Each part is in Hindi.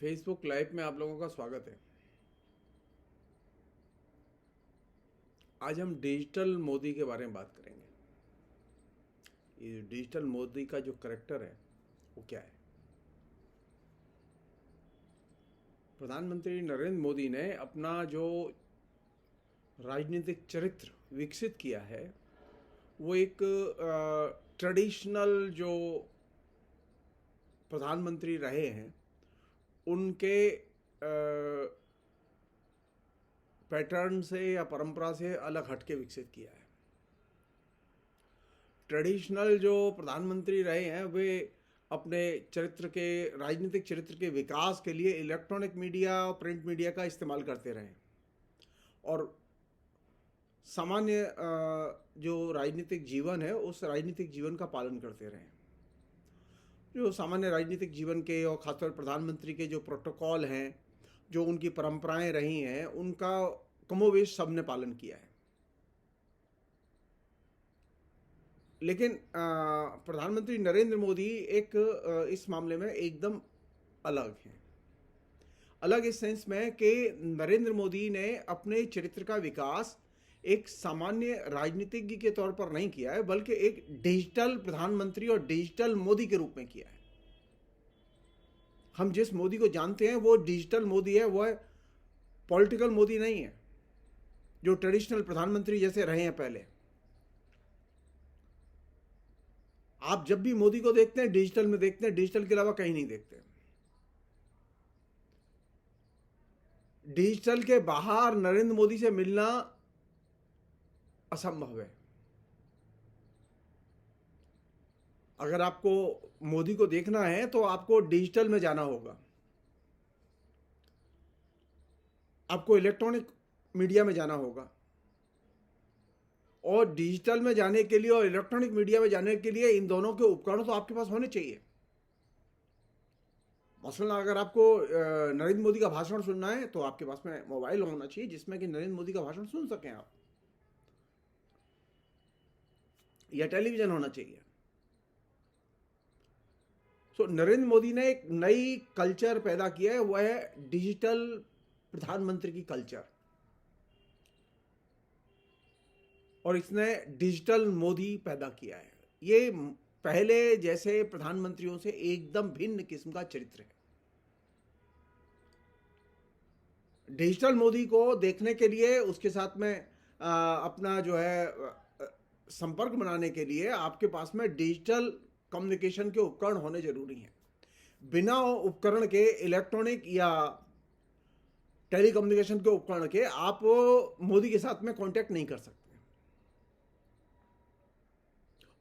फेसबुक लाइव में आप लोगों का स्वागत है। आज हम डिजिटल मोदी के बारे में बात करेंगे। ये डिजिटल मोदी का जो करैक्टर है वो क्या है। प्रधानमंत्री नरेंद्र मोदी ने अपना जो राजनीतिक चरित्र विकसित किया है वो एक ट्रेडिशनल जो प्रधानमंत्री रहे हैं उनके पैटर्न से या परंपरा से अलग हटके विकसित किया है। ट्रेडिशनल जो प्रधानमंत्री रहे हैं वे अपने चरित्र के राजनीतिक चरित्र के विकास के लिए इलेक्ट्रॉनिक मीडिया और प्रिंट मीडिया का इस्तेमाल करते रहे और सामान्य जो राजनीतिक जीवन है उस राजनीतिक जीवन का पालन करते रहे। जो सामान्य राजनीतिक जीवन के और खासतौर प्रधानमंत्री के जो प्रोटोकॉल हैं, जो उनकी परंपराएं रही हैं, उनका कमोवेश सबने पालन किया है। लेकिन प्रधानमंत्री नरेंद्र मोदी एक इस मामले में एकदम अलग हैं। अलग इस सेंस में कि नरेंद्र मोदी ने अपने चरित्र का विकास एक सामान्य राजनीतिज्ञ के तौर पर नहीं किया है, बल्कि एक डिजिटल प्रधानमंत्री और डिजिटल मोदी के रूप में किया है। हम जिस मोदी को जानते हैं वो डिजिटल मोदी है, वो पॉलिटिकल मोदी नहीं है जो ट्रेडिशनल प्रधानमंत्री जैसे रहे हैं पहले। आप जब भी मोदी को देखते हैं डिजिटल में देखते हैं, डिजिटल के अलावा कहीं नहीं देखते। डिजिटल के बाहर नरेंद्र मोदी से मिलना असंभव है। अगर आपको मोदी को देखना है तो आपको डिजिटल में जाना होगा, आपको इलेक्ट्रॉनिक मीडिया में जाना होगा। और डिजिटल में जाने के लिए और इलेक्ट्रॉनिक मीडिया में जाने के लिए इन दोनों के उपकरण तो आपके पास होने चाहिए। मसलन अगर आपको नरेंद्र मोदी का भाषण सुनना है तो आपके पास में मोबाइल होना चाहिए जिसमें कि नरेंद्र मोदी का भाषण सुन सकें आप, या टेलीविजन होना चाहिए। तो नरेंद्र मोदी ने एक नई कल्चर पैदा किया है, वह है डिजिटल प्रधानमंत्री की कल्चर। और इसने डिजिटल मोदी पैदा किया है। ये पहले जैसे प्रधानमंत्रियों से एकदम भिन्न किस्म का चरित्र है। डिजिटल मोदी को देखने के लिए, उसके साथ में अपना जो है संपर्क बनाने के लिए आपके पास में डिजिटल कम्युनिकेशन के उपकरण होने जरूरी हैं। बिना उपकरण के, इलेक्ट्रॉनिक या टेली कम्युनिकेशन के उपकरण के, आप मोदी के साथ में कांटेक्ट नहीं कर सकते।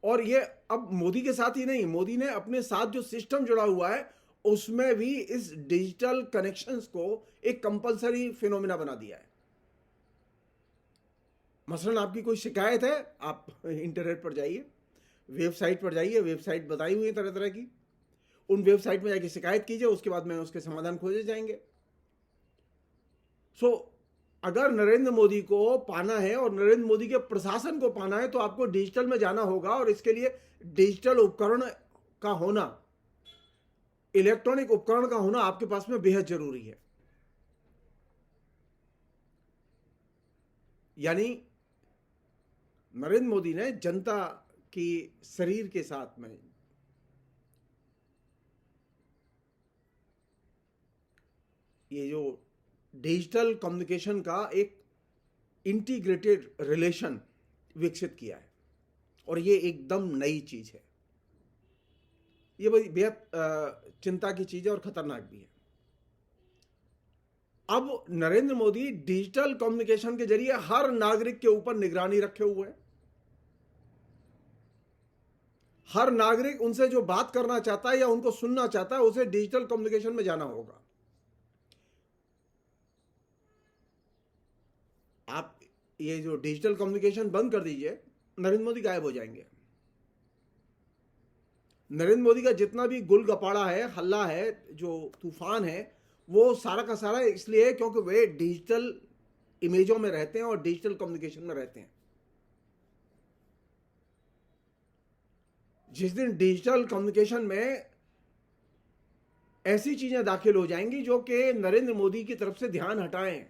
और ये अब मोदी के साथ ही नहीं, मोदी ने अपने साथ जो सिस्टम जुड़ा हुआ है उसमें भी इस डिजिटल कनेक्शंस को एक कंपलसरी फिनोमिना बना दिया है। मसलन आपकी कोई शिकायत है, आप इंटरनेट पर जाइए, वेबसाइट पर जाइए, वेबसाइट बताई हुई है तरह तरह की, उन वेबसाइट में जाके शिकायत कीजिए, उसके बाद में उसके समाधान खोजे जाएंगे। अगर नरेंद्र मोदी को पाना है और नरेंद्र मोदी के प्रशासन को पाना है तो आपको डिजिटल में जाना होगा, और इसके लिए डिजिटल उपकरण का होना, इलेक्ट्रॉनिक उपकरण का होना आपके पास में बेहद जरूरी है। यानी नरेंद्र मोदी ने जनता की शरीर के साथ में ये जो डिजिटल कम्युनिकेशन का एक इंटीग्रेटेड रिलेशन विकसित किया है, और ये एकदम नई चीज है। ये बेहद चिंता की चीज है और खतरनाक भी है। अब नरेंद्र मोदी डिजिटल कम्युनिकेशन के जरिए हर नागरिक के ऊपर निगरानी रखे हुए हैं। हर नागरिक उनसे जो बात करना चाहता है या उनको सुनना चाहता है उसे डिजिटल कम्युनिकेशन में जाना होगा। आप ये जो डिजिटल कम्युनिकेशन बंद कर दीजिए, नरेंद्र मोदी गायब हो जाएंगे। नरेंद्र मोदी का जितना भी गुल गपाड़ा है, हल्ला है, जो तूफान है, वो सारा का सारा इसलिए है क्योंकि वे डिजिटल इमेजों में रहते हैं और डिजिटल कम्युनिकेशन में रहते हैं। जिस दिन डिजिटल कम्युनिकेशन में ऐसी चीजें दाखिल हो जाएंगी जो कि नरेंद्र मोदी की तरफ से ध्यान हटाएं।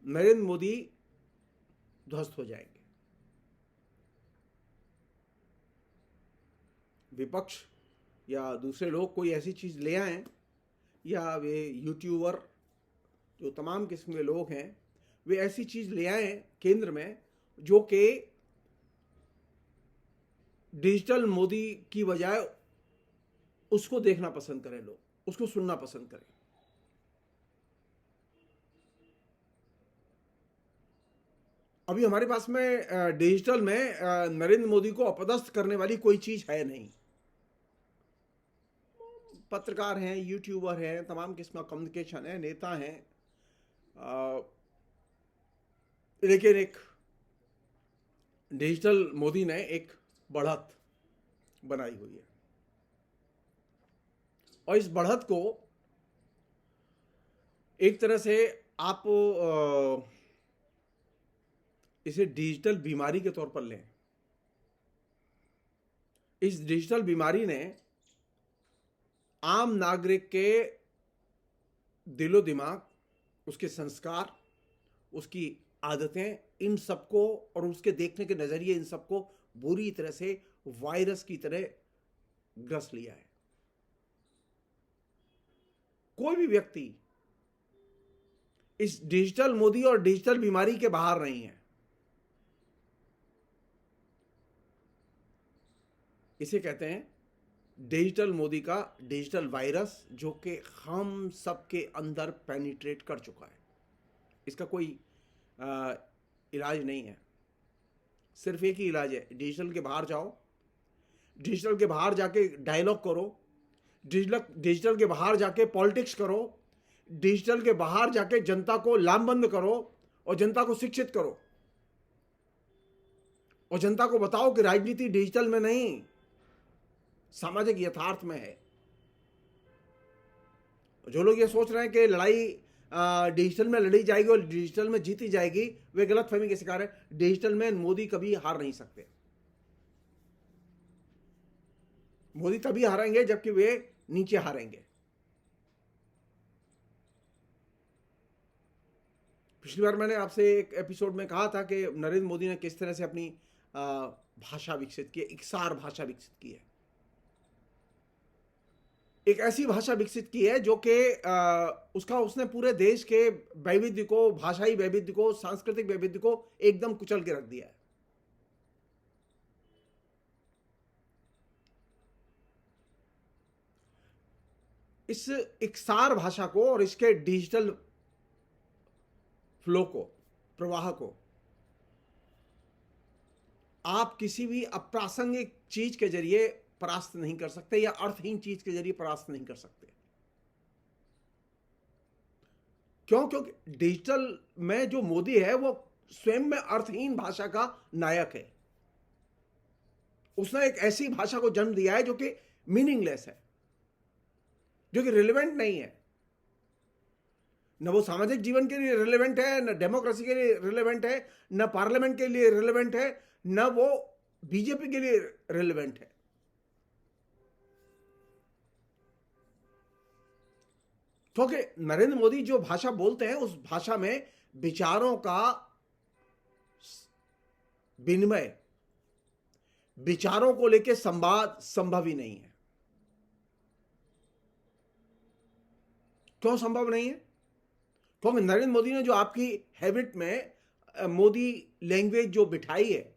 नरेंद्र मोदी ध्वस्त हो जाएंगे। विपक्ष या दूसरे लोग कोई ऐसी चीज ले आएं, या वे यूट्यूबर जो तमाम किस्म के लोग हैं वे ऐसी चीज ले आएं केंद्र में जो कि डिजिटल मोदी की बजाय उसको देखना पसंद करें, लोग उसको सुनना पसंद करें। अभी हमारे पास में डिजिटल में नरेंद्र मोदी को अपदस्थ करने वाली कोई चीज है नहीं। पत्रकार हैं, यूट्यूबर हैं, तमाम किस्म का कम्युनिकेशन है, नेता हैं, लेकिन एक डिजिटल मोदी ने एक बढ़त बनाई हुई है, और इस बढ़त को एक तरह से आप इसे डिजिटल बीमारी के तौर पर लें। इस डिजिटल बीमारी ने आम नागरिक के दिलो दिमाग, उसके संस्कार, उसकी आदतें, इन सबको और उसके देखने के नजरिए, इन सबको बुरी तरह से वायरस की तरह ग्रस लिया है। कोई भी व्यक्ति इस डिजिटल मोदी और डिजिटल बीमारी के बाहर नहीं है। इसे कहते हैं डिजिटल मोदी का डिजिटल वायरस, जो कि हम सबके अंदर पेनिट्रेट कर चुका है। इसका कोई इलाज नहीं है, सिर्फ एक ही इलाज है, डिजिटल के बाहर जाओ, डिजिटल के बाहर जाके डायलॉग करो, डिजिटल के बाहर जाके पॉलिटिक्स करो, डिजिटल के बाहर जाके जनता को लामबंद करो और जनता को शिक्षित करो, और जनता को बताओ कि राजनीति डिजिटल में नहीं, सामाजिक यथार्थ में है। जो लोग ये सोच रहे हैं कि लड़ाई डिजिटल में लड़ी जाएगी और डिजिटल में जीती जाएगी, वे गलतफहमी के शिकार है। डिजिटल में मोदी कभी हार नहीं सकते। मोदी तभी हारेंगे जबकि वे नीचे हारेंगे। पिछली बार मैंने आपसे एक एपिसोड में कहा था कि नरेंद्र मोदी ने किस तरह से अपनी भाषा विकसित की है, इकसार भाषा विकसित की है। एक ऐसी भाषा विकसित की है जो कि उसने पूरे देश के वैविध्य को, भाषाई वैविध्य को, सांस्कृतिक वैविध्य को एकदम कुचल के रख दिया है। इस इकसार भाषा को और इसके डिजिटल फ्लो को, प्रवाह को आप किसी भी अप्रासंगिक चीज के जरिए परास्त नहीं कर सकते, या अर्थहीन चीज के जरिए परास्त नहीं कर सकते। क्यों? क्योंकि डिजिटल में जो मोदी है वो स्वयं में अर्थहीन भाषा का नायक है। उसने एक ऐसी भाषा को जन्म दिया है जो कि मीनिंगलेस है, जो कि रिलेवेंट नहीं है। न वो सामाजिक जीवन के लिए रिलेवेंट है, न डेमोक्रेसी के लिए रिलेवेंट है, न पार्लियामेंट के लिए रिलेवेंट है, न वो बीजेपी के लिए रिलेवेंट है। क्योंकि नरेंद्र मोदी जो भाषा बोलते हैं उस भाषा में विचारों का विनिमय, विचारों को लेकर संवाद संभव ही नहीं है। क्यों संभव नहीं है? क्योंकि नरेंद्र मोदी ने जो आपकी हैबिट में मोदी लैंग्वेज जो बिठाई है,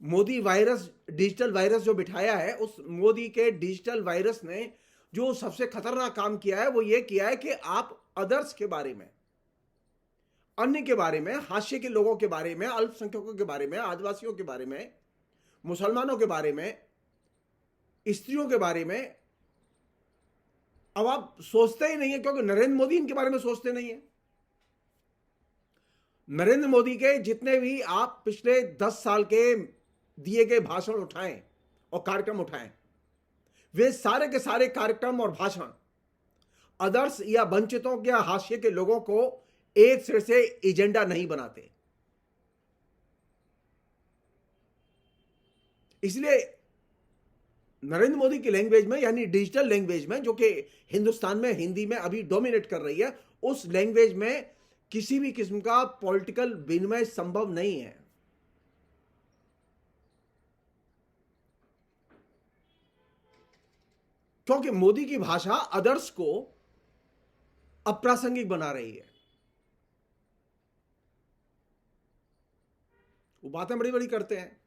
मोदी वायरस, डिजिटल वायरस जो बिठाया है, उस मोदी के डिजिटल वायरस ने जो सबसे खतरनाक काम किया है वो ये किया है कि आप अदर्स के बारे में, अन्य के बारे में, हाशिए के लोगों के बारे में, अल्पसंख्यकों के बारे में, आदिवासियों के बारे में, मुसलमानों के बारे में, स्त्रियों के बारे में अब आप सोचते ही नहीं है, क्योंकि नरेंद्र मोदी इनके बारे में सोचते नहीं है। नरेंद्र मोदी के जितने भी आप पिछले 10 साल के दिए गए भाषण उठाएं और कार्यक्रम उठाएं, वे सारे के सारे कार्यक्रम और भाषण अदर्स या वंचितों या हाशिए के लोगों को एक सिर से एजेंडा नहीं बनाते। इसलिए नरेंद्र मोदी की लैंग्वेज में, यानी डिजिटल लैंग्वेज में, जो कि हिंदुस्तान में हिंदी में अभी डोमिनेट कर रही है, उस लैंग्वेज में किसी भी किस्म का पॉलिटिकल विनिमय संभव नहीं है। क्योंकि मोदी की भाषा अदर्स को अप्रासंगिक बना रही है। वो बातें बड़ी बड़ी करते हैं।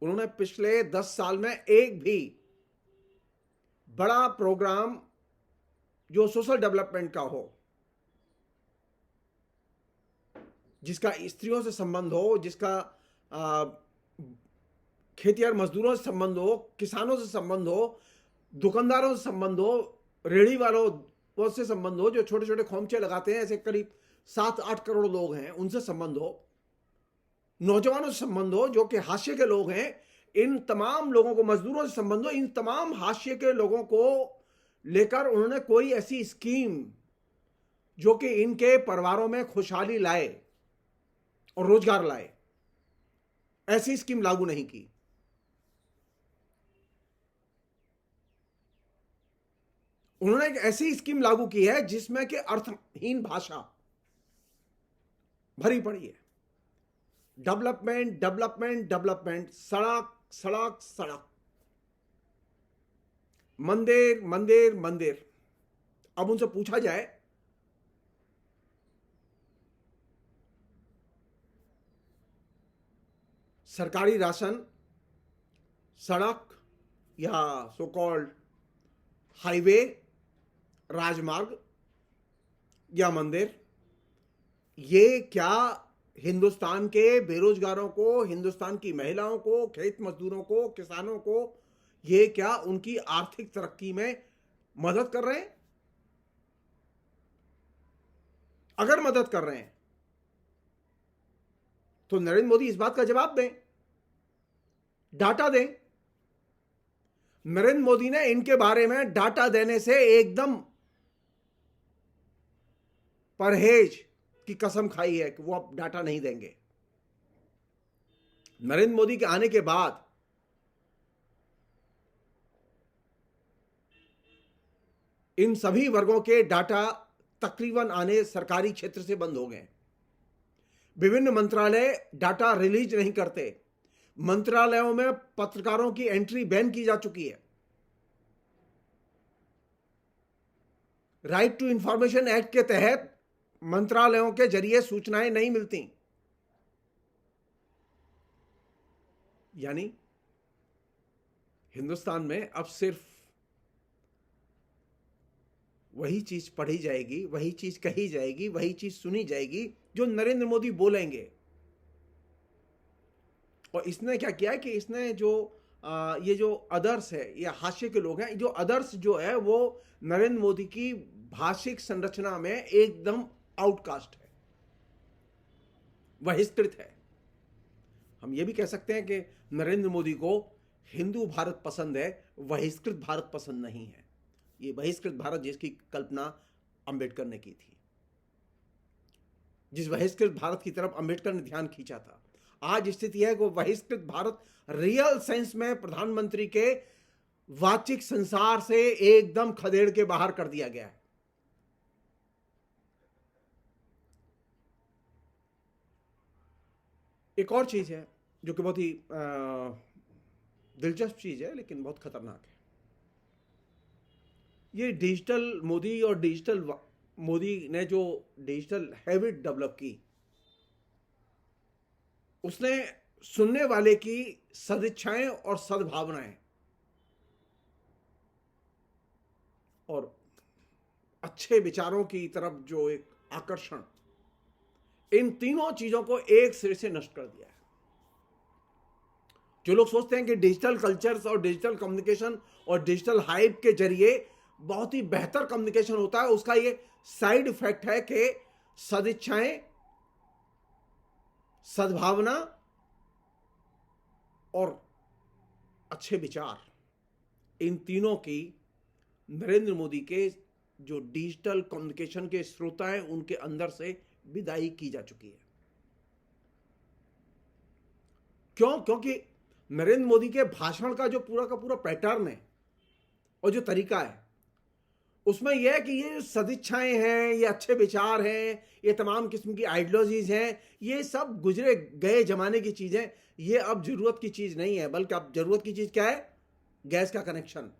उन्होंने पिछले 10 साल में एक भी बड़ा प्रोग्राम जो सोशल डेवलपमेंट का हो, जिसका स्त्रियों से संबंध हो, जिसका खेतिहर मजदूरों से संबंध हो, किसानों से संबंध हो, दुकानदारों से संबंध हो, रेहड़ी वालों से संबंध हो, जो छोटे छोटे खोमचे लगाते हैं, ऐसे करीब 7-8 करोड़ लोग हैं, उनसे संबंध हो, नौजवानों से संबंध हो जो कि हाशिए के लोग हैं, इन तमाम लोगों को, मजदूरों से संबंध हो, इन तमाम हाशिए के लोगों को लेकर उन्होंने कोई ऐसी स्कीम जो कि इनके परिवारों में खुशहाली लाए और रोजगार लाए, ऐसी स्कीम लागू नहीं की। उन्होंने एक ऐसी स्कीम लागू की है जिसमें कि अर्थहीन भाषा भरी पड़ी है। डेवलपमेंट डेवलपमेंट डेवलपमेंट, सड़क सड़क सड़क, मंदिर मंदिर मंदिर। अब उनसे पूछा जाए सरकारी राशन, सड़क या सो कॉल्ड हाईवे, राजमार्ग या मंदिर, ये क्या हिंदुस्तान के बेरोजगारों को, हिंदुस्तान की महिलाओं को, खेत मजदूरों को, किसानों को, ये क्या उनकी आर्थिक तरक्की में मदद कर रहे हैं? अगर मदद कर रहे हैं तो नरेंद्र मोदी इस बात का जवाब दें, डाटा दें। नरेंद्र मोदी ने इनके बारे में डाटा देने से एकदम परहेज की कसम खाई है कि वो अब डाटा नहीं देंगे। नरेंद्र मोदी के आने के बाद इन सभी वर्गों के डाटा तकरीबन आने सरकारी क्षेत्र से बंद हो गए। विभिन्न मंत्रालय डाटा रिलीज नहीं करते। मंत्रालयों में पत्रकारों की एंट्री बैन की जा चुकी है। राइट टू इंफॉर्मेशन एक्ट के तहत मंत्रालयों के जरिए सूचनाएं नहीं मिलती। यानी हिंदुस्तान में अब सिर्फ वही चीज पढ़ी जाएगी, वही चीज कही जाएगी, वही चीज सुनी जाएगी जो नरेंद्र मोदी बोलेंगे। और इसने क्या किया कि इसने जो ये जो अदर्स है, ये हाशिए के लोग हैं, जो अदर्स जो है वो नरेंद्र मोदी की भाषिक संरचना में एकदम आउटकास्ट है, बहिष्कृत है। हम ये भी कह सकते हैं कि नरेंद्र मोदी को हिंदू भारत पसंद है, बहिष्कृत भारत पसंद नहीं है। ये बहिष्कृत भारत जिसकी कल्पना अंबेडकर ने की थी, जिस बहिष्कृत भारत की तरफ अंबेडकर ने ध्यान खींचा था, आज स्थिति है कि वो बहिष्कृत भारत रियल सेंस में प्रधानमंत्री के वाचिक संसार से एकदम खदेड़ के बाहर कर दिया गया है। एक और चीज है जो कि बहुत ही दिलचस्प चीज है लेकिन बहुत खतरनाक है। ये डिजिटल मोदी और डिजिटल मोदी ने जो डिजिटल हैबिट डेवलप की, उसने सुनने वाले की सदिच्छाएं और सद्भावनाएं और अच्छे विचारों की तरफ जो एक आकर्षण, इन तीनों चीजों को एक सिरे से नष्ट कर दिया है। जो लोग सोचते हैं कि डिजिटल कल्चर्स और डिजिटल कम्युनिकेशन और डिजिटल हाइप के जरिए बहुत ही बेहतर कम्युनिकेशन होता है, उसका ये साइड इफेक्ट है कि सदिच्छाएं, सद्भावना और अच्छे विचार, इन तीनों की नरेंद्र मोदी के जो डिजिटल कम्युनिकेशन के श्रोता हैं उनके अंदर से विदाई की जा चुकी है। क्यों? क्योंकि नरेंद्र मोदी के भाषण का जो पूरा का पूरा पैटर्न है और जो तरीका है, उसमें यह है कि ये सदिच्छाएं हैं, ये अच्छे विचार हैं, ये तमाम किस्म की आइडियोलॉजीज हैं, ये सब गुजरे गए जमाने की चीजें, ये अब जरूरत की चीज नहीं है। बल्कि अब जरूरत की चीज क्या है? गैस का कनेक्शन,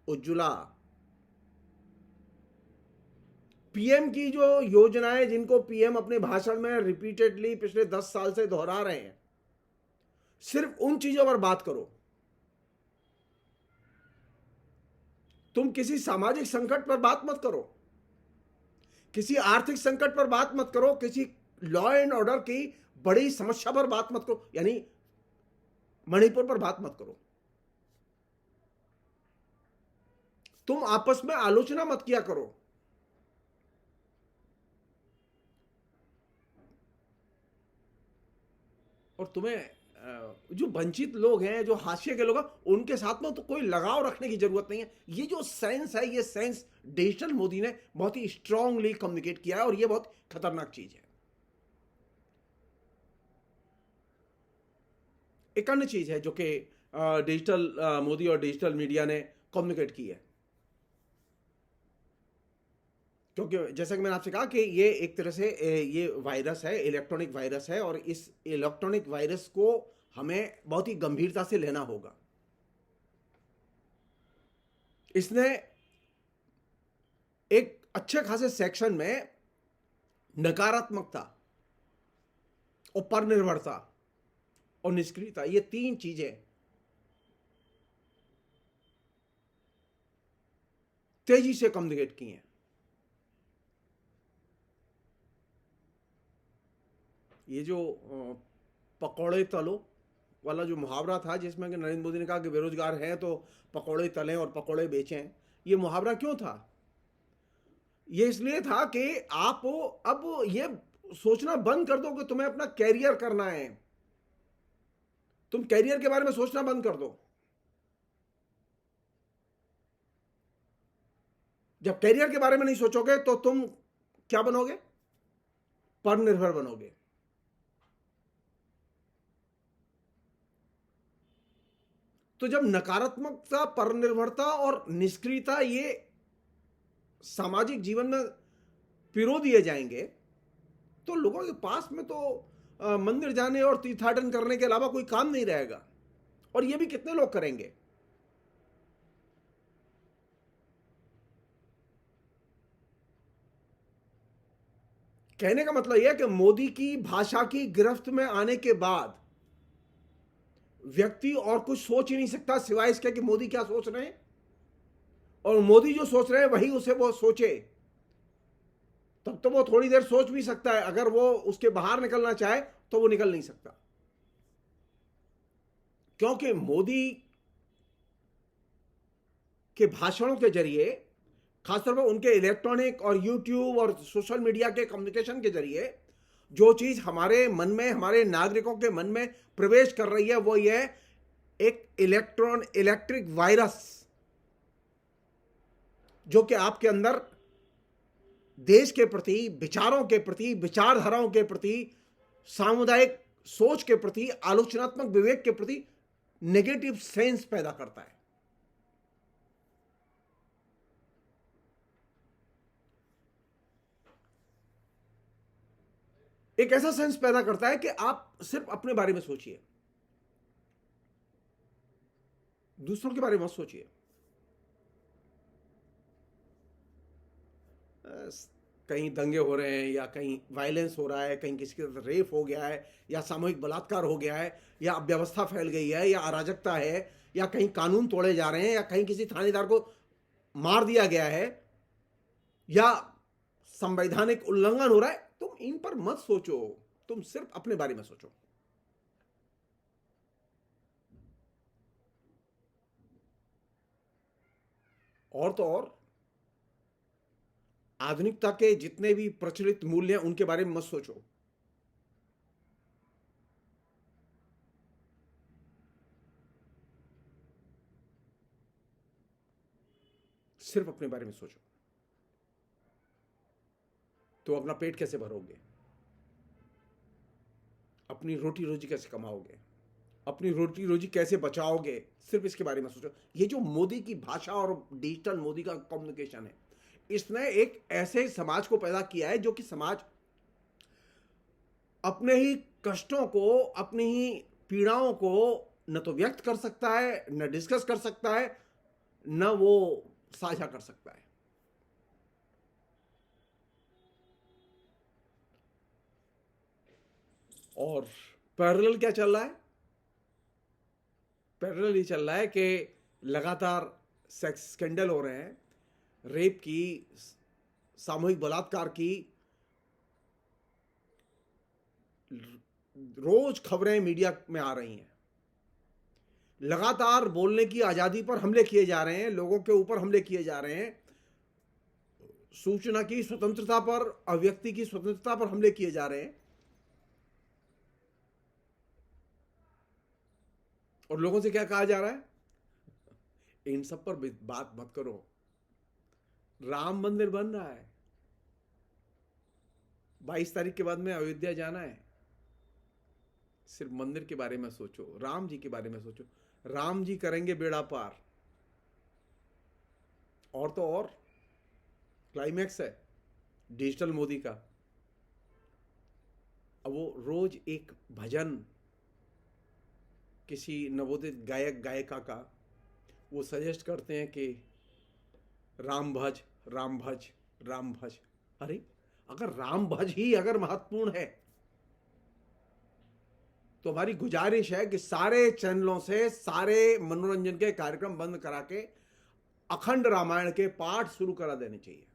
उज्ज्वला, पीएम की जो योजनाएं, जिनको पीएम अपने भाषण में रिपीटेडली पिछले 10 साल से दोहरा रहे हैं, सिर्फ उन चीजों पर बात करो। तुम किसी सामाजिक संकट पर बात मत करो, किसी आर्थिक संकट पर बात मत करो, किसी लॉ एंड ऑर्डर की बड़ी समस्या पर बात मत करो, यानी मणिपुर पर बात मत करो। तुम आपस में आलोचना मत किया करो। और तुम्हें जो वंचित लोग हैं, जो हाशिए के लोग हैं, उनके साथ में तो कोई लगाव रखने की जरूरत नहीं है। ये जो सेंस है, ये सेंस डिजिटल मोदी ने बहुत ही स्ट्रांगली कम्युनिकेट किया है, और ये बहुत खतरनाक चीज है। एक अन्य चीज है जो कि डिजिटल मोदी और डिजिटल मीडिया ने कम्युनिकेट की है, क्योंकि जैसा कि मैंने आपसे कहा कि ये एक तरह से ये वायरस है, इलेक्ट्रॉनिक वायरस है, और इस इलेक्ट्रॉनिक वायरस को हमें बहुत ही गंभीरता से लेना होगा। इसने एक अच्छे खासे सेक्शन में नकारात्मकता और परनिर्भरता और निष्क्रियता, ये तीन चीजें तेजी से कम्युनिकेट की हैं। ये जो पकौड़े तलो वाला जो मुहावरा था, जिसमें कि नरेंद्र मोदी ने कहा कि बेरोजगार हैं तो पकौड़े तलें और पकौड़े बेचें, ये मुहावरा क्यों था? ये इसलिए था कि आप अब ये सोचना बंद कर दो कि तुम्हें अपना कैरियर करना है। तुम कैरियर के बारे में सोचना बंद कर दो। जब कैरियर के बारे में नहीं सोचोगे तो तुम क्या बनोगे? परनिर्भर बनोगे। तो जब नकारात्मकता, परनिर्भरता और निष्क्रियता ये सामाजिक जीवन में पिरो दिए जाएंगे, तो लोगों के पास में तो मंदिर जाने और तीर्थाटन करने के अलावा कोई काम नहीं रहेगा। और ये भी कितने लोग करेंगे? कहने का मतलब यह है कि मोदी की भाषा की गिरफ्त में आने के बाद व्यक्ति और कुछ सोच ही नहीं सकता सिवाय इसके कि मोदी क्या सोच रहे हैं, और मोदी जो सोच रहे हैं वही उसे वो सोचे। तब तो वो थोड़ी देर सोच भी सकता है, अगर वो उसके बाहर निकलना चाहे तो वो निकल नहीं सकता, क्योंकि मोदी के भाषणों के जरिए, खासतौर पर उनके इलेक्ट्रॉनिक और यूट्यूब और सोशल मीडिया के कम्युनिकेशन के जरिए, जो चीज हमारे मन में, हमारे नागरिकों के मन में प्रवेश कर रही है, वो ये एक इलेक्ट्रिक वायरस, जो कि आपके अंदर देश के प्रति, विचारों के प्रति, विचारधाराओं के प्रति, सामुदायिक सोच के प्रति, आलोचनात्मक विवेक के प्रति नेगेटिव सेंस पैदा करता है। एक ऐसा सेंस पैदा करता है कि आप सिर्फ अपने बारे में सोचिए, दूसरों के बारे में मत सोचिए। कहीं दंगे हो रहे हैं, या कहीं वायलेंस हो रहा है, कहीं किसी के साथ रेप हो गया है, या सामूहिक बलात्कार हो गया है, या अव्यवस्था फैल गई है, या अराजकता है, या कहीं कानून तोड़े जा रहे हैं, या कहीं किसी थानेदार को मार दिया गया है, या संवैधानिक उल्लंघन हो रहा है, तुम इन पर मत सोचो, तुम सिर्फ अपने बारे में सोचो। और तो और आधुनिकता के जितने भी प्रचलित मूल्य हैं उनके बारे में मत सोचो, सिर्फ अपने बारे में सोचो। तो अपना पेट कैसे भरोगे, अपनी रोटी रोजी कैसे कमाओगे, अपनी रोटी रोजी कैसे बचाओगे, सिर्फ इसके बारे में सोचो। ये जो मोदी की भाषा और डिजिटल मोदी का कम्युनिकेशन है, इसने एक ऐसे समाज को पैदा किया है जो कि समाज अपने ही कष्टों को, अपनी ही पीड़ाओं को न तो व्यक्त कर सकता है, न डिस्कस कर सकता है, न वो साझा कर सकता है। और पैरेलल क्या चल रहा है? पैरेलल ये चल रहा है कि लगातार सेक्स स्कैंडल हो रहे हैं, रेप की, सामूहिक बलात्कार की, रोज खबरें मीडिया में आ रही हैं। लगातार बोलने की आजादी पर हमले किए जा रहे हैं, लोगों के ऊपर हमले किए जा रहे हैं, सूचना की स्वतंत्रता पर, अभिव्यक्ति की स्वतंत्रता पर हमले किए जा रहे हैं, और लोगों से क्या कहा जा रहा है? इन सब पर बात मत करो। राम मंदिर बन रहा है, 22 तारीख के बाद में अयोध्या जाना है। सिर्फ मंदिर के बारे में सोचो, राम जी के बारे में सोचो। राम जी करेंगे बेड़ा पार। और तो और क्लाइमैक्स है डिजिटल मोदी का। अब वो रोज एक भजन किसी नवोदित गायक गायिका का वो सजेस्ट करते हैं कि राम भज, राम भज, राम भज। अरे अगर राम भज ही अगर महत्वपूर्ण है तो हमारी गुजारिश है कि सारे चैनलों से सारे मनोरंजन के कार्यक्रम बंद करा के अखंड रामायण के पाठ शुरू करा देने चाहिए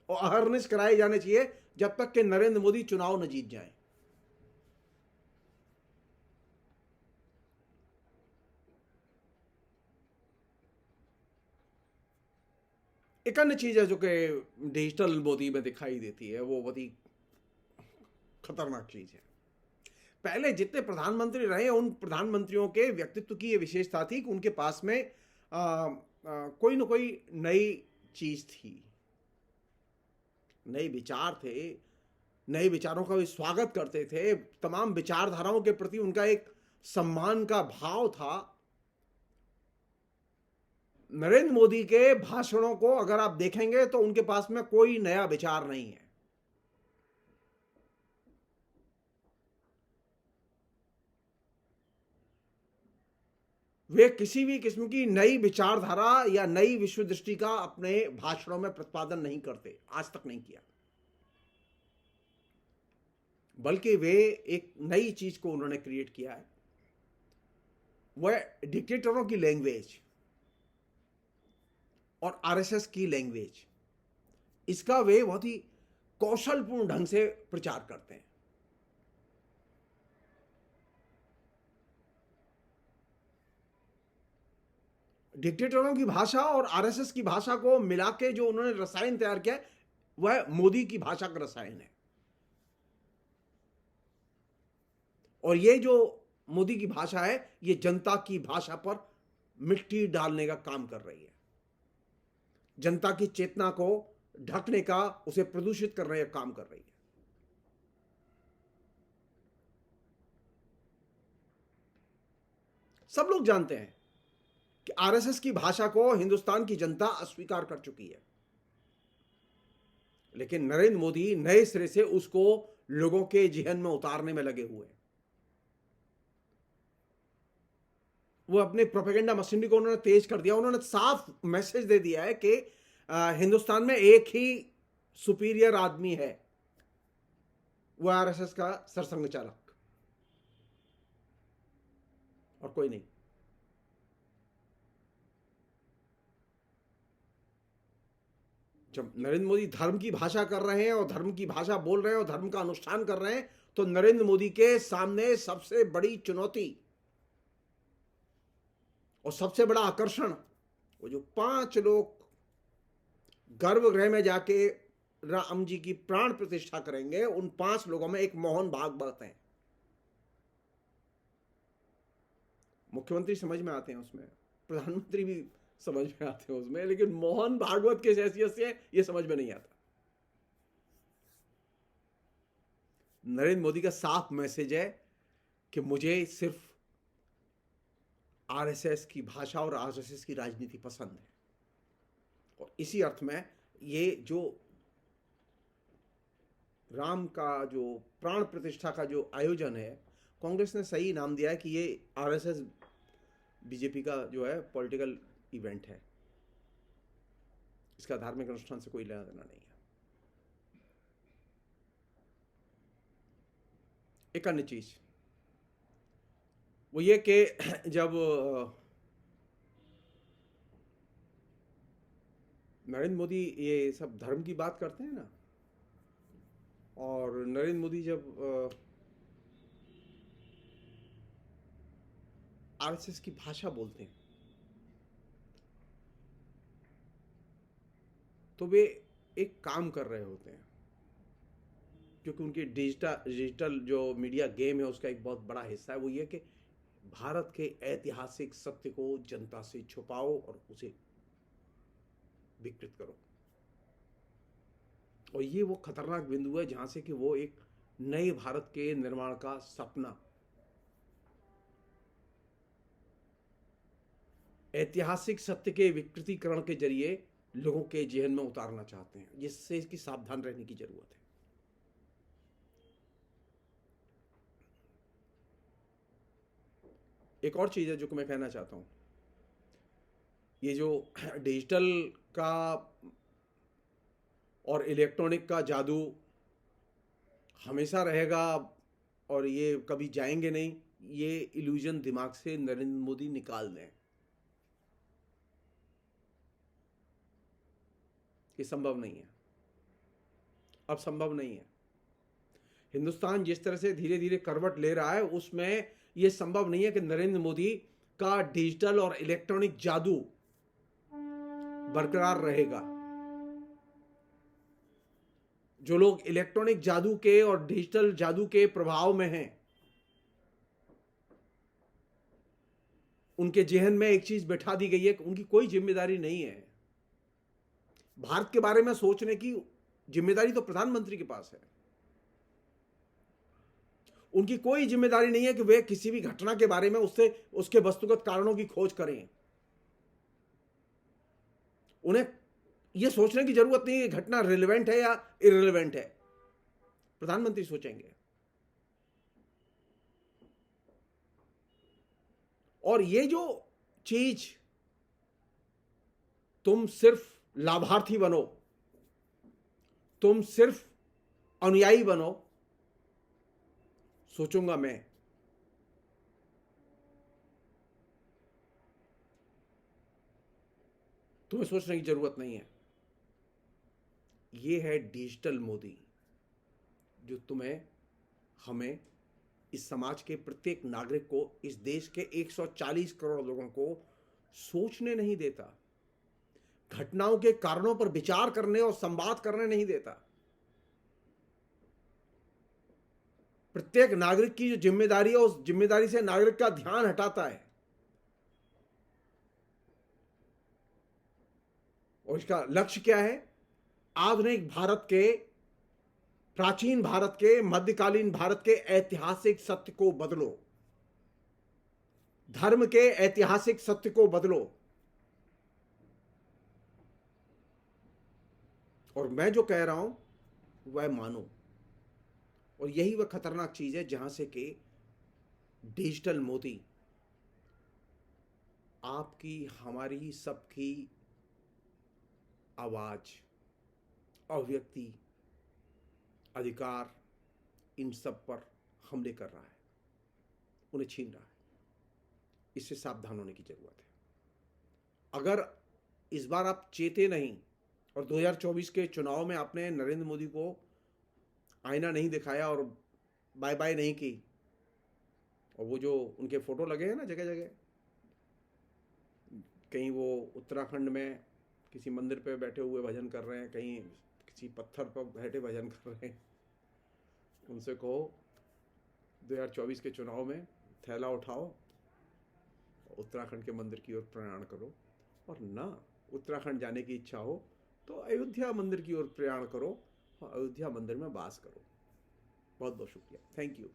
और अहरनिश कराए जाने चाहिए जब तक कि नरेंद्र मोदी चुनाव न जीत जाए। एक अन्य चीज है जो कि डिजिटल मोदी में दिखाई देती है, वो बहुत ही खतरनाक चीज है। पहले जितने प्रधानमंत्री रहे उन प्रधानमंत्रियों के व्यक्तित्व की ये विशेषता थी कि उनके पास में कोई ना कोई नई चीज थी, नए विचार थे, नए विचारों का वे स्वागत करते थे, तमाम विचारधाराओं के प्रति उनका एक सम्मान का भाव था। नरेंद्र मोदी के भाषणों को अगर आप देखेंगे तो उनके पास में कोई नया विचार नहीं है। वे किसी भी किस्म की नई विचारधारा या नई विश्व दृष्टि का अपने भाषणों में प्रतिपादन नहीं करते, आज तक नहीं किया। बल्कि वे एक नई चीज को उन्होंने क्रिएट किया है, वह डिक्टेटरों की लैंग्वेज और आरएसएस की लैंग्वेज, इसका वे बहुत ही कौशलपूर्ण ढंग से प्रचार करते हैं। डिक्टेटरों की भाषा और आरएसएस की भाषा को मिला के जो उन्होंने रसायन तैयार किया है वह मोदी की भाषा का रसायन है। और ये जो मोदी की भाषा है ये जनता की भाषा पर मिट्टी डालने का काम कर रही है, जनता की चेतना को ढकने का, उसे प्रदूषित करने का काम कर रही है। सब लोग जानते हैं कि आरएसएस की भाषा को हिंदुस्तान की जनता अस्वीकार कर चुकी है, लेकिन नरेंद्र मोदी नए सिरे से उसको लोगों के जेहन में उतारने में लगे हुए हैं। वो अपने प्रोपेगेंडा मशीनरी को उन्होंने तेज कर दिया। उन्होंने साफ मैसेज दे दिया है कि हिंदुस्तान में एक ही सुपीरियर आदमी है, वो आरएसएस का सरसंघ चालक, और कोई नहीं। जब नरेंद्र मोदी धर्म की भाषा कर रहे हैं और धर्म की भाषा बोल रहे हैं और धर्म का अनुष्ठान कर रहे हैं तो नरेंद्र मोदी के सामने सबसे बड़ी चुनौती और सबसे बड़ा आकर्षण वो जो 5 लोग गर्भगृह में जाके राम जी की प्राण प्रतिष्ठा करेंगे, उन 5 लोगों में एक मोहन भागवत है। मुख्यमंत्री समझ में आते हैं उसमें, प्रधानमंत्री भी समझ में आते हैं उसमें, लेकिन मोहन भागवत किस हैसियत से ये समझ में नहीं आता। नरेंद्र मोदी का साफ मैसेज है कि मुझे सिर्फ आरएसएस की भाषा और आरएसएस की राजनीति पसंद है। और इसी अर्थ में ये जो राम का जो प्राण प्रतिष्ठा का जो आयोजन है, कांग्रेस ने सही नाम दिया है कि ये आरएसएस बीजेपी का जो है पॉलिटिकल इवेंट है। इसका धार्मिक अनुष्ठान से कोई लेना देना नहीं है। एक अन्य चीज वो ये कि जब नरेंद्र मोदी ये सब धर्म की बात करते हैं ना, और नरेंद्र मोदी जब आरएसएस की भाषा बोलते हैं तो वे एक काम कर रहे होते हैं, क्योंकि उनकी डिजिटल जो मीडिया गेम है उसका एक बहुत बड़ा हिस्सा है वो ये कि भारत के ऐतिहासिक सत्य को जनता से छुपाओ और उसे विकृत करो। और ये वो खतरनाक बिंदु है जहां से कि वो एक नए भारत के निर्माण का सपना, ऐतिहासिक सत्य के विकृतीकरण के जरिए लोगों के जेहन में उतारना चाहते हैं, जिससे इसकी सावधान रहने की जरूरत है। एक और चीज है जो मैं कहना चाहता हूं, ये जो डिजिटल का और इलेक्ट्रॉनिक का जादू हमेशा रहेगा और ये कभी जाएंगे नहीं, ये इल्यूजन दिमाग से नरेंद्र मोदी निकाल दें। ये संभव नहीं है, अब संभव नहीं है। हिंदुस्तान जिस तरह से धीरे धीरे करवट ले रहा है उसमें यह संभव नहीं है कि नरेंद्र मोदी का डिजिटल और इलेक्ट्रॉनिक जादू बरकरार रहेगा। जो लोग इलेक्ट्रॉनिक जादू के और डिजिटल जादू के प्रभाव में हैं, उनके जेहन में एक चीज बैठा दी गई है कि उनकी कोई जिम्मेदारी नहीं है। भारत के बारे में सोचने की जिम्मेदारी तो प्रधानमंत्री के पास है। उनकी कोई जिम्मेदारी नहीं है कि वे किसी भी घटना के बारे में उसके वस्तुगत कारणों की खोज करें। उन्हें यह सोचने की जरूरत नहीं है घटना रिलेवेंट है या इररिलेवेंट है, प्रधानमंत्री सोचेंगे। और ये जो चीज तुम सिर्फ लाभार्थी बनो, तुम सिर्फ अनुयायी बनो, सोचूंगा मैं, तुम्हें सोचने की जरूरत नहीं है। यह है डिजिटल मोदी जो तुम्हें, हमें, इस समाज के प्रत्येक नागरिक को, इस देश के 140 करोड़ लोगों को सोचने नहीं देता, घटनाओं के कारणों पर विचार करने और संवाद करने नहीं देता। प्रत्येक नागरिक की जो जिम्मेदारी है उस जिम्मेदारी से नागरिक का ध्यान हटाता है। और इसका लक्ष्य क्या है? आधुनिक भारत के, प्राचीन भारत के, मध्यकालीन भारत के ऐतिहासिक सत्य को बदलो, धर्म के ऐतिहासिक सत्य को बदलो। और मैं जो कह रहा हूं वह मानो। और यही वह खतरनाक चीज है जहां से कि डिजिटल मोदी आपकी, हमारी, सबकी आवाज, अभिव्यक्ति, अधिकार, इन सब पर हमले कर रहा है, उन्हें छीन रहा है। इससे सावधान होने की जरूरत है। अगर इस बार आप चेते नहीं और 2024 के चुनाव में आपने नरेंद्र मोदी को आईना नहीं दिखाया और बाय बाय नहीं की, और वो जो उनके फोटो लगे हैं ना जगह जगह, कहीं वो उत्तराखंड में किसी मंदिर पे बैठे हुए भजन कर रहे हैं, कहीं किसी पत्थर पर बैठे भजन कर रहे हैं, उनसे कहो 2024 के चुनाव में थैला उठाओ, उत्तराखंड के मंदिर की ओर प्रयाण करो, और ना उत्तराखंड जाने की इच्छा हो तो अयोध्या मंदिर की ओर प्रयाण करो और अयोध्या मंदिर में वास करो। बहुत बहुत शुक्रिया, थैंक यू।